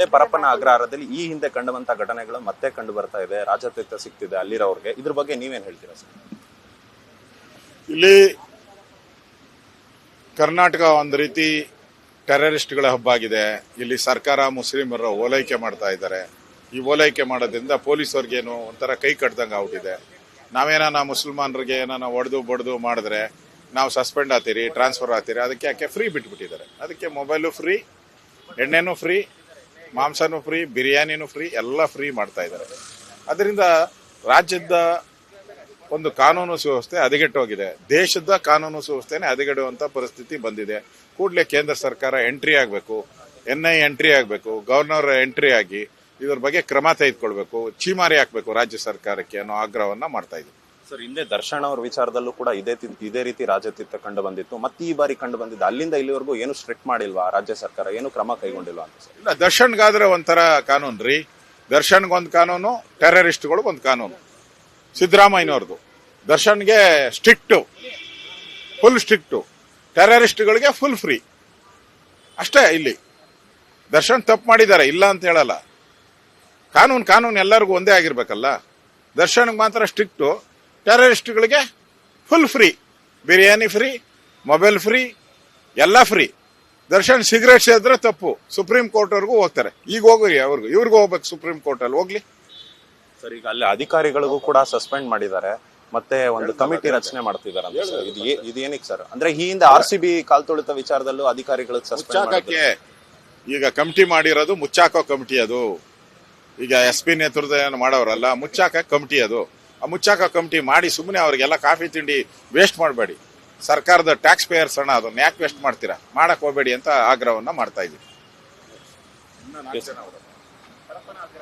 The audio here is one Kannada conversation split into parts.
ಇಲ್ಲೇ ಪರಪ್ಪನ ಅಗ್ರಹಾರದಲ್ಲಿ ಈ ಹಿಂದೆ ಕಂಡುವಂತ ಘಟನೆಗಳು ಮತ್ತೆ ಕಂಡು ಬರ್ತಾ ಇದೆ, ರಾಜತೀರ್ಥ ಸಿಗ್ತಿದೆ ಅಲ್ಲಿರೋರ್ಗೆ. ಇದ್ರ ಬಗ್ಗೆ ನೀವೇನ್ ಹೇಳ್ತೀರಾ ಸರ್? ಇಲ್ಲಿ ಕರ್ನಾಟಕ ಒಂದು ರೀತಿ ಟೆರರಿಸ್ಟ್ಗಳ ಹಬ್ಬ ಆಗಿದೆ. ಇಲ್ಲಿ ಸರ್ಕಾರ ಮುಸ್ಲಿಮರ ಓಲೈಕೆ ಮಾಡ್ತಾ ಇದ್ದಾರೆ. ಈ ಓಲೈಕೆ ಮಾಡೋದ್ರಿಂದ ಪೊಲೀಸವ್ರಿಗೇನು ಒಂಥರ ಕೈ ಕಟ್ದಂಗೆ ಆಗ್ಬಿಟ್ಟಿದೆ. ನಾವೇನ ಮುಸಲ್ಮಾನರಿಗೆ ಏನಾನ ಹೊಡೆದು ಬಡ್ದು ಮಾಡಿದ್ರೆ ನಾವು ಸಸ್ಪೆಂಡ್ ಆಗ್ತೀರಿ, ಟ್ರಾನ್ಸ್ಫರ್ ಆಗ್ತೀರಿ. ಅದಕ್ಕೆ ಯಾಕೆ ಫ್ರೀ ಬಿಟ್ಬಿಟ್ಟಿದ್ದಾರೆ. ಅದಕ್ಕೆ ಮೊಬೈಲು ಫ್ರೀ, ಎಣ್ಣೆನೂ ಫ್ರೀ, ಮಾಂಸನೂ ಫ್ರೀ, ಬಿರಿಯಾನಿನೂ ಫ್ರೀ, ಎಲ್ಲ ಫ್ರೀ ಮಾಡ್ತಾ ಇದ್ದಾರೆ. ಅದರಿಂದ ರಾಜ್ಯದ ಒಂದು ಕಾನೂನು ಸುವ್ಯವಸ್ಥೆ ಹದಗೆಟ್ಟೋಗಿದೆ. ದೇಶದ ಕಾನೂನು ಸುವ್ಯವಸ್ಥೆನೇ ಹದಗೆಡುವಂಥ ಪರಿಸ್ಥಿತಿ ಬಂದಿದೆ. ಕೂಡಲೇ ಕೇಂದ್ರ ಸರ್ಕಾರ ಎಂಟ್ರಿ ಆಗಬೇಕು, NIA ಎಂಟ್ರಿ ಆಗಬೇಕು, ಗವರ್ನರ್ ಎಂಟ್ರಿ ಆಗಿ ಇದ್ರ ಬಗ್ಗೆ ಕ್ರಮ ತೆಗೆದುಕೊಳ್ಬೇಕು, ಚೀಮಾರಿ ಹಾಕಬೇಕು ರಾಜ್ಯ ಸರ್ಕಾರಕ್ಕೆ ಅನ್ನೋ ಆಗ್ರಹವನ್ನ ಮಾಡ್ತಾ ಇದ್ದೀವಿ. ಸರ್, ಹಿಂದೆ ದರ್ಶನ್ ಅವ್ರ ವಿಚಾರದಲ್ಲೂ ಕೂಡ ಇದೇ ರೀತಿ ರಾಜತೀರ್ಥ ಕಂಡು ಬಂದಿತ್ತು. ಮತ್ತೆ ಈ ಬಾರಿ ಕಂಡು ಬಂದಿದ್ದು ಅಲ್ಲಿಂದ ಇಲ್ಲಿವರೆಗೂ ಏನು ಸ್ಟ್ರಿಕ್ಟ್ ಮಾಡಿಲ್ವಾ ರಾಜ್ಯ ಸರ್ಕಾರ? ಏನು ಕ್ರಮ ಕೈಗೊಂಡಿಲ್ವಾ ಅಂತ ಸರ್? ಇಲ್ಲ, ದರ್ಶನ್ಗಾದ್ರೆ ಒಂಥರ ಕಾನೂನು ರೀ. ದರ್ಶನ್ಗೊಂದು ಕಾನೂನು, ಟೆರರಿಸ್ಟ್ಗಳಿಗೊಂದು ಕಾನೂನು. ಸಿದ್ದರಾಮಯ್ಯನವ್ರದ್ದು ದರ್ಶನ್ಗೆ ಸ್ಟ್ರಿಕ್ಟು, ಫುಲ್ ಸ್ಟ್ರಿಕ್ಟು, ಟೆರರಿಸ್ಟ್ಗಳಿಗೆ ಫುಲ್ ಫ್ರೀ ಅಷ್ಟೇ. ಇಲ್ಲಿ ದರ್ಶನ್ ತಪ್ಪು ಮಾಡಿದ್ದಾರೆ, ಇಲ್ಲ ಅಂತ ಹೇಳಲ್ಲ. ಕಾನೂನು ಎಲ್ಲರಿಗೂ ಒಂದೇ ಆಗಿರ್ಬೇಕಲ್ಲ. ದರ್ಶನ್ಗೆ ಮಾತ್ರ ಸ್ಟ್ರಿಕ್ಟು, ಟೆರರಿಸ್ಟ್ಗಳಿಗೆ full free. Biryani free, mobile free, ಎಲ್ಲ ಫ್ರೀ. ದರ್ಶನ್ ಸಿಗರೇಟ್ ಸೇದ್ರೆ ತಪ್ಪು, ಸುಪ್ರೀಂ ಕೋರ್ಟ್ವರೆಗೂ ಹೋಗ್ತಾರೆ. ಈಗ ಹೋಗ್ರಿ, ಇವ್ರಿಗೂ ಹೋಗ್ಬೇಕು ಸುಪ್ರೀಂ ಕೋರ್ಟ್ ಅಲ್ಲಿ ಹೋಗ್ಲಿ. ಸರ್, ಈಗ ಅಲ್ಲಿ ಅಧಿಕಾರಿಗಳಿಗೂ ಕೂಡ ಸಸ್ಪೆಂಡ್ ಮಾಡಿದ್ದಾರೆ, ಮತ್ತೆ ಒಂದು ಕಮಿಟಿ ರಚನೆ ಮಾಡ್ತಿದ್ದಾರೆ. ಇದು ಏನಕ್ಕೆ ಸರ್? ಅಂದ್ರೆ ಈ ಹಿಂದೆ RCB ಕಾಲ್ತೊಳಿತ ವಿಚಾರದಲ್ಲೂ ಅಧಿಕಾರಿಗಳಿಗೆ ಸಸ್ಪೆಂಡ್ ಈಗ ಕಮಿಟಿ ಮಾಡಿರೋದು ಮುಚ್ಚಾಕೋ ಕಮಿಟಿ. ಅದು ಈಗ SP ನೇತೃತ್ವ ಮಾಡೋರಲ್ಲ, ಮುಚ್ಚಾಕ ಕಮಿಟಿ ಅದು. ಆ ಮುಚ್ಚಾಕ ಕಮಿಟಿ ಮಾಡಿ ಸುಮ್ಮನೆ ಅವ್ರಿಗೆಲ್ಲ ಕಾಫಿ ತಿಂಡಿ ವೇಸ್ಟ್ ಮಾಡಬೇಡಿ. ಸರ್ಕಾರದ ಟ್ಯಾಕ್ಸ್ ಪೇಯರ್ಸ್ ಹಣ, ಅದನ್ನ ಯಾಕೆ ವೇಸ್ಟ್ ಮಾಡ್ತೀರಾ? ಮಾಡಕ್ ಹೋಗಬೇಡಿ ಅಂತ ಆಗ್ರಹವನ್ನ ಮಾಡ್ತಾ ಇದ್ದೀವಿ.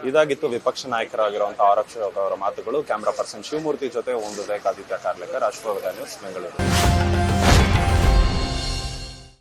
ಇದಾಗಿತ್ತು ವಿಪಕ್ಷ ನಾಯಕರಾಗಿರುವಂತಹ ಆರ್ ಅಶೋಕ್ ಅವರ ಮಾತುಗಳು. ಕ್ಯಾಮರಾ ಪರ್ಸನ್ ಶಿವಮೂರ್ತಿ ಜೊತೆ ಒಂದು ಬೇಕಾದಿತ್ಯ ಕಾರ್ಲೇಕರ್, ಅಶ್ವವೇಧ ನ್ಯೂಸ್, ಬೆಂಗಳೂರು.